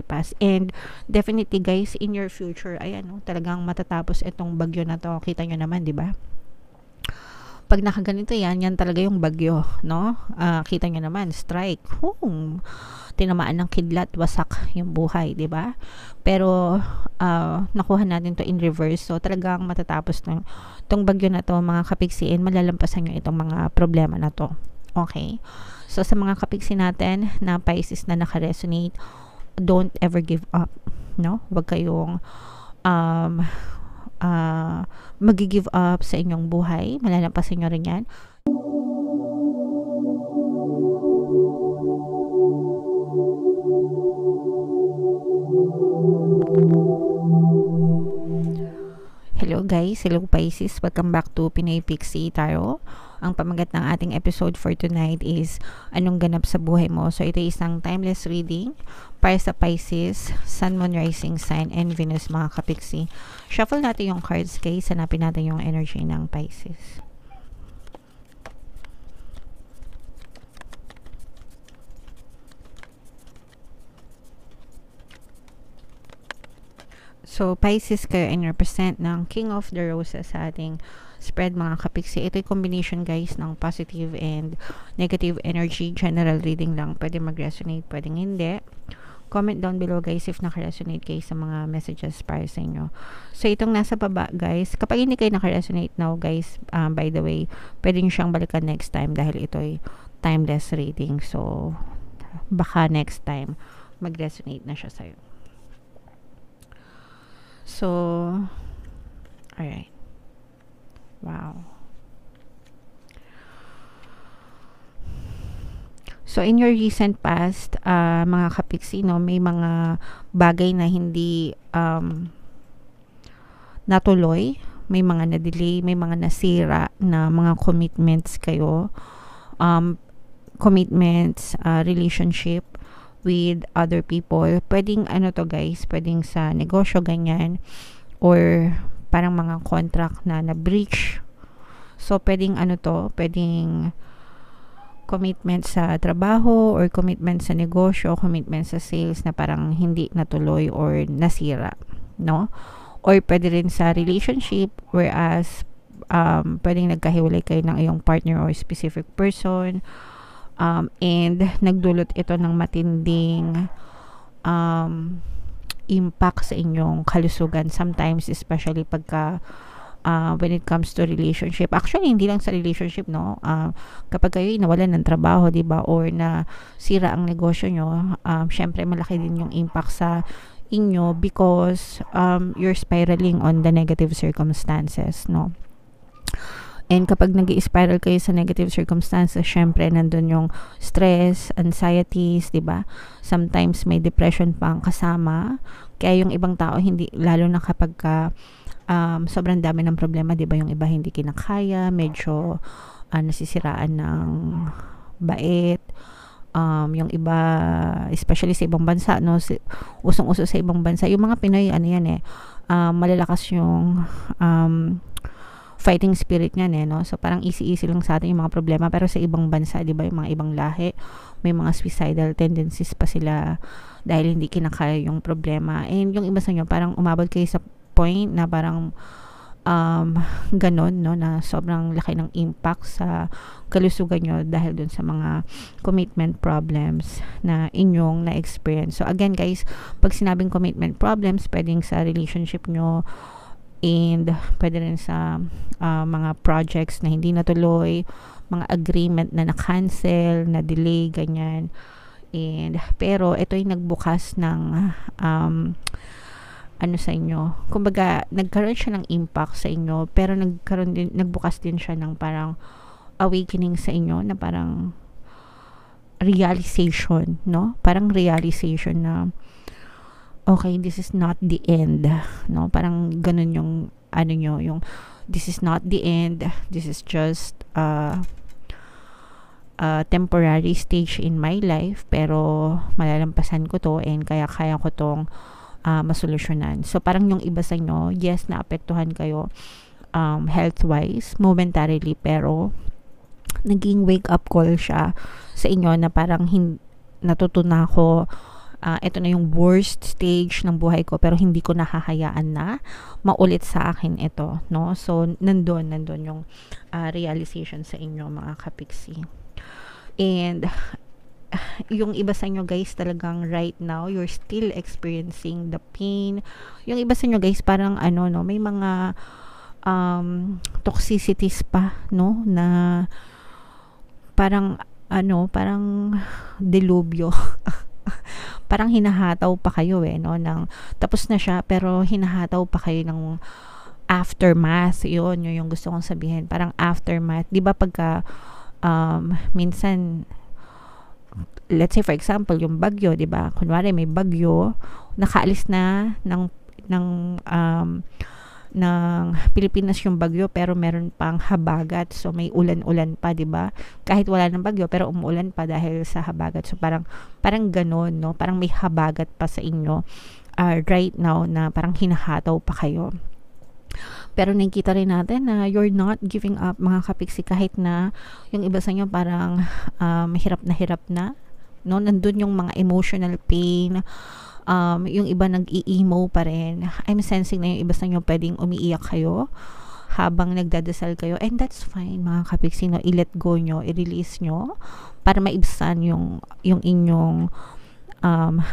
pass. And definitely guys, in your future, ayan, no, talagang matatapos itong bagyo na to. Kita nyo naman, di ba? Pag nakaganito yan talaga yung bagyo, no? Kita nyo naman, strike. Tinamaan ng kidlat, wasak yung buhay, di ba? Pero nakuha natin to in reverse. So talagang matatapos ng tong bagyo na to, mga kapiksiin, malalampasan nyo itong mga problema na to. Okay? So sa mga kapiksi natin na Pisces na naka-resonate, don't ever give up, no? Huwag kayong mag-give up sa inyong buhay. Malalampasan nyo rin yan. Hello guys, hello Pisces, welcome back to Pinoy Pixie Tarot. Ang pamagat ng ating episode for tonight is anong ganap sa buhay mo. So ito isang timeless reading para sa Pisces, Sun, Moon, Rising Sign, and Venus, mga kapiksi. Shuffle natin yung cards guys, hanapin natin yung energy ng Pisces. So, Pisces kayo and represent ng King of the Roses sa ating spread, mga kapiksi. Ito'y combination guys ng positive and negative energy. General reading lang. Pwede mag-resonate, pwedeng hindi. Comment down below guys if naka-resonate kayo sa mga messages para sa inyo. So, itong nasa baba guys, kapag hindi kayo naka-resonate now guys, by the way, pwede nyo siyang balikan next time dahil ito'y timeless reading. So, baka next time mag-resonate na siya sa'yo. So, alright. Wow. So, in your recent past, mga kapiksi, no, may mga bagay na hindi natuloy, may mga na-delay, may mga nasira na mga commitments kayo. Commitments, relationship with other people. Pwedeng ano to guys, pwedeng sa negosyo ganyan or parang mga contract na breach. So pwedeng ano to, pwedeng commitment sa trabaho or commitment sa negosyo, commitment sa sales na parang hindi natuloy or nasira, no? Or pwede rin sa relationship, whereas pwedeng nagkahiwalay kayo ng iyong partner or specific person. And nagdulot ito ng matinding impact sa inyong kalusugan sometimes, especially pagka when it comes to relationship. Actually, hindi lang sa relationship, no? Kapag kayo nawalan ng trabaho, diba? Or na sira ang negosyo nyo, syempre malaki din yung impact sa inyo because you're spiraling on the negative circumstances, no? And kapag nag-i-spiral kayo sa negative circumstances, syempre nandun yung stress, anxieties, diba? Sometimes may depression pa ang kasama. Kaya yung ibang tao, hindi, lalo na kapag sobrang dami ng problema, diba? Yung iba hindi kinakaya, medyo nasisiraan ng bait. Yung iba, especially sa ibang bansa, no? Usong-uso sa ibang bansa. Yung mga Pinoy, ano yan malalakas yung fighting spirit niyan no? So parang easy lang sa atin yung mga problema, pero sa ibang bansa, 'di ba, yung mga ibang lahi, may mga suicidal tendencies pa sila dahil hindi kinakaya yung problema. And yung iba sa inyo, parang umabot kayo sa point na parang ganon, no, na sobrang laki ng impact sa kalusugan nyo dahil dun sa mga commitment problems na inyong na-experience. So again guys, pag sinabing commitment problems, pwedeng sa relationship nyo, and pwede rin sa mga projects na hindi natuloy, mga agreement na na-cancel, na-delay, ganyan. And pero ito ay nagbukas ng ano sa inyo. Kumbaga, nagkaroon siya ng impact sa inyo, pero nagbukas din siya ng parang awakening sa inyo, na parang realization, no? Parang realization na okay, this is not the end, no? Parang ganun yung ano nyo, yung this is not the end, this is just a temporary stage in my life, pero malalampasan ko to and kaya ko tong masolusyonan. So parang yung iba sa inyo, yes, naapektuhan kayo health-wise, momentarily, pero naging wake-up call siya sa inyo na parang natutunan ko ito na yung worst stage ng buhay ko, pero hindi ko nahahayaan na maulit sa akin ito, no? So, nandun yung realization sa inyo, mga kapiksi. And yung iba sa inyo guys, talagang right now you're still experiencing the pain. Yung iba sa inyo guys, parang no, may mga toxicities pa, no, na parang parang delubyo. Parang hinahataw pa kayo no, tapos na siya pero hinahataw pa kayo ng aftermath. Yun yung gusto kong sabihin, parang aftermath. 'Di ba pagka minsan, let's say for example yung bagyo, 'di ba, kunwari may bagyo, nakaalis na ng Pilipinas yung bagyo pero meron pang habagat, so may ulan-ulan pa, 'di ba? Kahit wala ng bagyo pero umuulan pa dahil sa habagat. So parang ganoon, no? Parang may habagat pa sa inyo right now na parang hinahataw pa kayo. Pero nakikita rin natin na you're not giving up, mga kapiksi, kahit na yung iba sa inyo parang hirap na, no? Nandun yung mga emotional pain. Yung iba nag-i-emo pa rin. I'm sensing na yung iba sa inyo pwedeng umiiyak kayo habang nagdadasal kayo, and that's fine, mga kapiksi, no? I-let go nyo, i-release nyo para maibsan yung inyong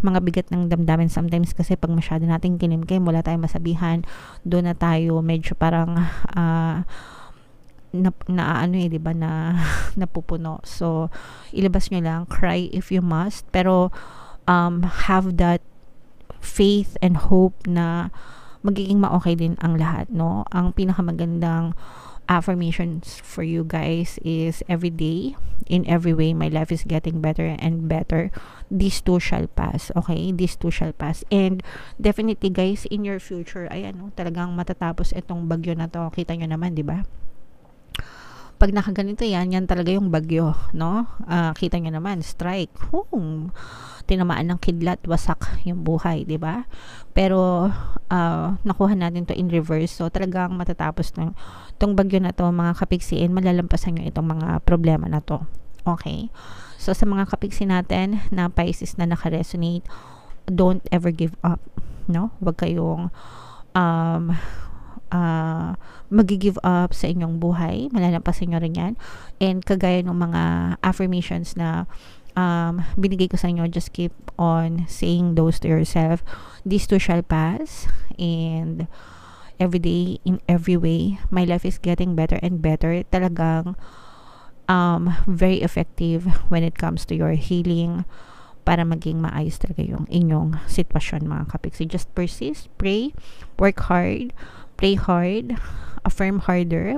mga bigat ng damdamin. Sometimes kasi pag masyado nating kinimkim, wala tayong masabihan, doon na tayo medyo parang diba, na napupuno. So ilabas nyo lang, cry if you must, pero have that faith and hope na magiging ma-okay din ang lahat, no? Ang pinakamagandang affirmations for you guys is every day, in every way, my life is getting better and better. This too shall pass, okay? This too shall pass. And definitely guys, in your future, talagang matatapos itong bagyo na to. Kita nyo naman, di ba? Pag nakaganito yan talaga yung bagyo, no? Kita nyo naman, strike. Tinamaan ng kidlat, wasak yung buhay, di ba? Pero nakuha natin to in reverse. So talagang matatapos tong bagyo na to, mga kapiksiin, malalampasan nyo itong mga problema na to. Okay? So sa mga kapiksi natin na Pisces na naka-resonate, don't ever give up, no? Huwag kayong mag-give up sa inyong buhay. Malalampasan nyo rin yan. And kagaya ng mga affirmations na binigay ko sa inyo, just keep on saying those to yourself. This too shall pass, and every day, in every way, my life is getting better and better. Talagang very effective when it comes to your healing, para maging maayos talaga yung inyong sitwasyon, mga kapiksi. Just persist, pray, work hard, play hard, affirm harder,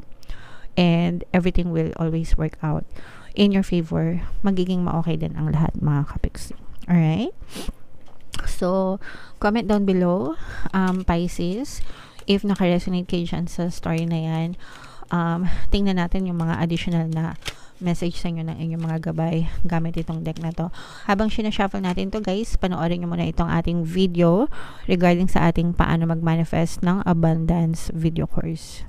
and everything will always work out in your favor. Magiging ma-okay din ang lahat, mga kapiksi. Alright? So, comment down below, Pisces, if naka-resonate kayo dyan sa story na yan. Tingnan natin yung mga additional na message sa inyo ng inyong mga gabay gamit itong deck na to. Habang sinashuffle natin to guys, panoorin nyo muna itong ating video regarding sa ating paano mag-manifest ng abundance video course.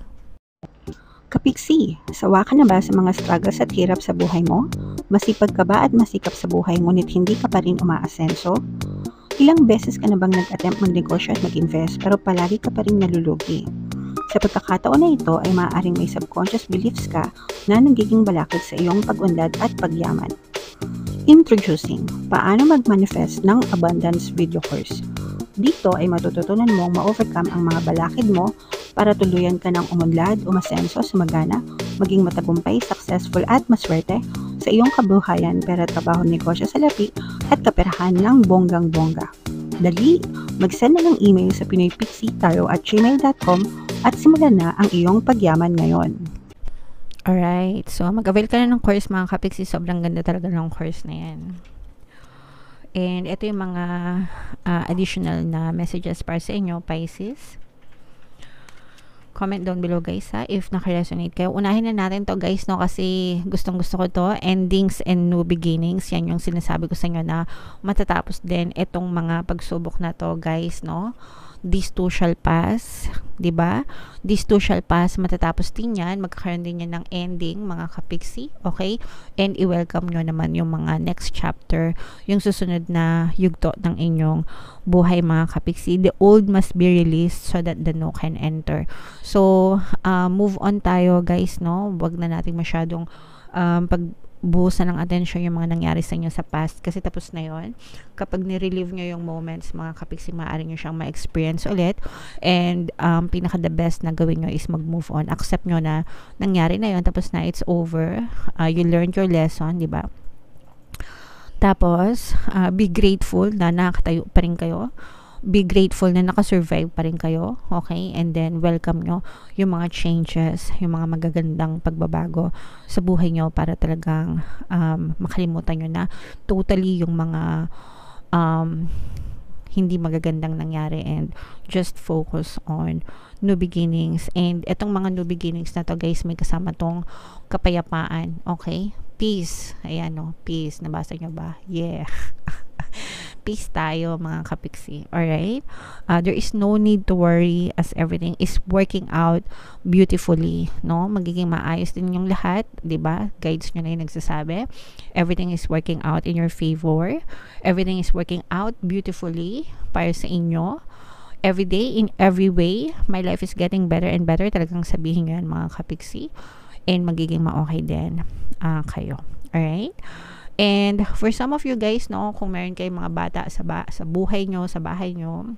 Kapiksi, sawa ka na ba sa mga struggles at hirap sa buhay mo? Masipag ka ba at masikap sa buhay ngunit hindi ka pa rin umaasenso? Ilang beses ka na bang nag-attempt magnegosyo at mag-invest pero palagi ka pa rin nalulugi? Sa pagkakataon na ito ay maaaring may subconscious beliefs ka na nagiging balakid sa iyong pag-unlad at pagyaman. Introducing, paano mag-manifest ng abundance video course. Dito ay matututunan mong ma-overcome ang mga balakid mo para tuluyan ka ng umunlad, umasenso, sumagana, maging matagumpay, successful at maswerte sa iyong kabuhayan, pera, trabaho, negosyo, salapi at kaperahan ng bonggang-bongga. Dali, mag-send na ng email sa pinoypixitaro@gmail.com at simulan na ang iyong pagyaman ngayon. Alright, so mag-avail ka na ng course, mga kapiksi. Sobrang ganda talaga ng course na yan. And ito yung mga additional na messages para sa inyo, Pisces. Comment down below guys ha, if naka-resonate kayo. Unahin na natin to guys, no, kasi gustong gusto ko to. Endings and new beginnings, yan yung sinasabi ko sa inyo na matatapos din itong mga pagsubok na to guys, no. This too shall pass. 'Di ba? This too shall pass. Matatapos din yan. Magkakaroon din yan ng ending, mga kapiksi. Okay? And i-welcome nyo naman yung mga next chapter, yung susunod na yugto ng inyong buhay, mga kapiksi. The old must be released so that the new can enter. So, move on tayo, guys, no? Wag na natin masyadong pagbuhusan ng atensyon yung mga nangyari sa inyo sa past, kasi tapos na yon. Kapag nirelieve nyo yung moments, mga kapiksi, maaari nyo siyang ma-experience ulit, and pinaka the best na gawin nyo is mag-move on. Accept nyo na nangyari na yon, tapos na, it's over. You learned your lesson, di ba? Tapos be grateful na nakatayo pa rin kayo. Be grateful na nakasurvive pa rin kayo, okay? And then, welcome nyo yung mga changes, yung mga magagandang pagbabago sa buhay nyo, para talagang makalimutan nyo na totally yung mga hindi magagandang nangyari, and just focus on new beginnings. And etong mga new beginnings na to, guys, may kasama tong kapayapaan, okay? Peace. Ayan, no? Peace. Nabasa nyo ba? Yeah. Peace tayo, mga kapiksi. Alright? There is no need to worry, as everything is working out beautifully, no? Magiging maayos din yung lahat, 'di ba? Guides nyo na yung nagsasabi. Everything is working out in your favor. Everything is working out beautifully para sa inyo. Every day, in every way, my life is getting better and better. Talagang sabihin nyo yan, mga kapiksi. And magiging ma-okay din kayo. Alright? And for some of you guys, no, kung meron kayong mga bata sa buhay nyo, sa bahay nyo,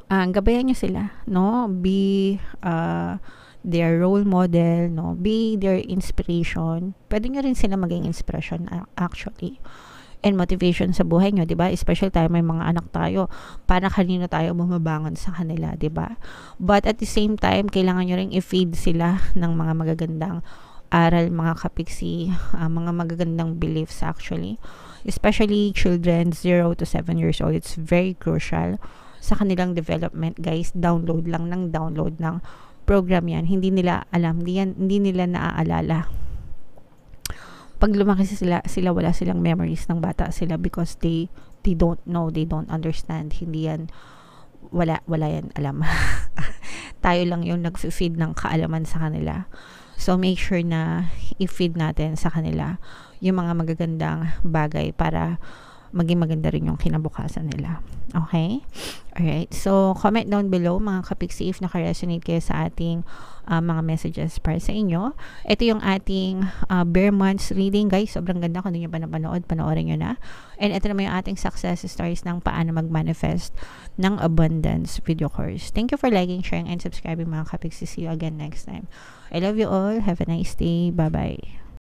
gabayan nyo sila, no? Be their role model, no? Be their inspiration. Pwede nyo rin sila maging inspiration, actually, and motivation sa buhay nyo, 'di ba? Especially tayo, may mga anak tayo, para kanino tayo bumabangon sa kanila, 'di ba? But at the same time, kailangan nyo ring i-feed sila ng mga magagandang aral, mga kapiksi, mga magagandang beliefs, actually, especially children 0 to 7 years old. It's very crucial sa kanilang development, guys. Download ng program yan. Hindi nila alam, hindi nila naaalala. Pag lumaki sila wala silang memories ng bata sila, because they don't know, they don't understand. Hindi yan, wala yan alam. Tayo lang yung nag-feed ng kaalaman sa kanila. So, make sure na i-feed natin sa kanila yung mga magagandang bagay, para maging maganda rin yung kinabukasan nila. Okay? Alright. So, comment down below, mga kapiksi, if naka-resonate kayo sa ating mga messages para sa inyo. Ito yung ating bare months reading, guys. Sobrang ganda. Kung hindi nyo pa napanood, panoorin nyo na. And ito naman yung ating success stories ng paano mag-manifest ng abundance video course. Thank you for liking, sharing, and subscribing, mga kapiksi. See you again next time. I love you all. Have a nice day. Bye-bye.